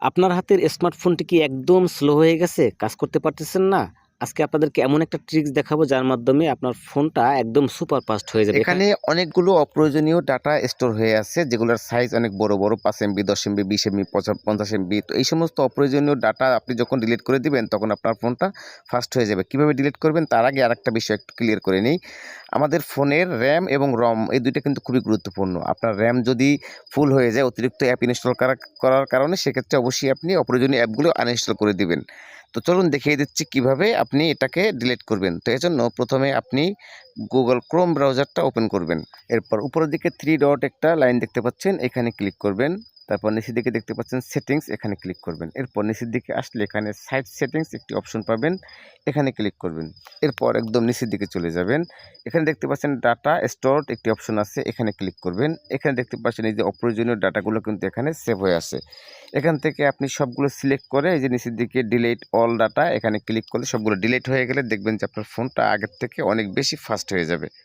আপনার হাতের স্মার্টফোনটি কি একদম স্লো হয়ে গেছে? কাজ করতে পারতেছেন না? আজকে আপনাদেরকে এমন একটা ট্রিক্স দেখাবো যার মাধ্যমে আপনার ফোনটা একদম সুপার ফাস্ট হয়ে যাবে। এখানে অনেকগুলো অপ্রয়োজনীয় ডাটা স্টোর হয়ে আছে, যেগুলোর সাইজ অনেক বড় বড়, ৫ এমবি, 10 এমবি, 20 এমবি, 50 এমবি। তো এই সমস্ত অপ্রয়োজনীয় ডাটা আপনি যখন ডিলিট করে দিবেন তখন আপনার ফোনটা ফাস্ট হয়ে যাবে। কিভাবে ডিলিট করবেন তার আগে আরেকটা বিষয় একটু ক্লিয়ার করে নিই। আমাদের ফোনের র্যাম এবং রম এই দুইটা কিন্তু খুবই গুরুত্বপূর্ণ। আপনার র্যাম যদি ফুল হয়ে যায় অতিরিক্ত অ্যাপ ইনস্টল করার কারণে, সেক্ষেত্রে অবশ্যই আপনি অপ্রয়োজনীয় অ্যাপগুলো আনইনস্টল করে দিবেন। তো চলুন দেখিয়ে দিচ্ছি কিভাবে আপনি এটাকে ডিলিট করবেন। তো এজন্য প্রথমে আপনি গুগল ক্রোম ব্রাউজারটা ওপেন করবেন। এরপর উপরের দিকে 3 ডট একটা লাইন দেখতে পাচ্ছেন, এখানে ক্লিক করবেন। তারপর নিচের দিকে দেখতে পাচ্ছেন সেটিংস, এখানে ক্লিক করবেন। এরপর নিচের দিকে আসলে এখানে সাইট সেটিংস একটি অপশন পাবেন, এখানে ক্লিক করবেন। এরপর একদম নিচের দিকে চলে যাবেন। এখানে দেখতে পাচ্ছেন ডাটা স্টোরড একটি অপশন আছে, এখানে ক্লিক করবেন। এখানে দেখতে পাচ্ছেন এই যে অপ্রয়োজনীয় ডাটাগুলো কিন্তু এখানে সেভ হয়ে আছে। এখান থেকে আপনি সবগুলো সিলেক্ট করে এই যে নিচের দিকে ডিলিট অল ডাটা, এখানে ক্লিক করলে সবগুলো ডিলিট হয়ে গেলে দেখবেন যে আপনার ফোনটা আগের থেকে অনেক বেশি ফাস্ট হয়ে যাবে।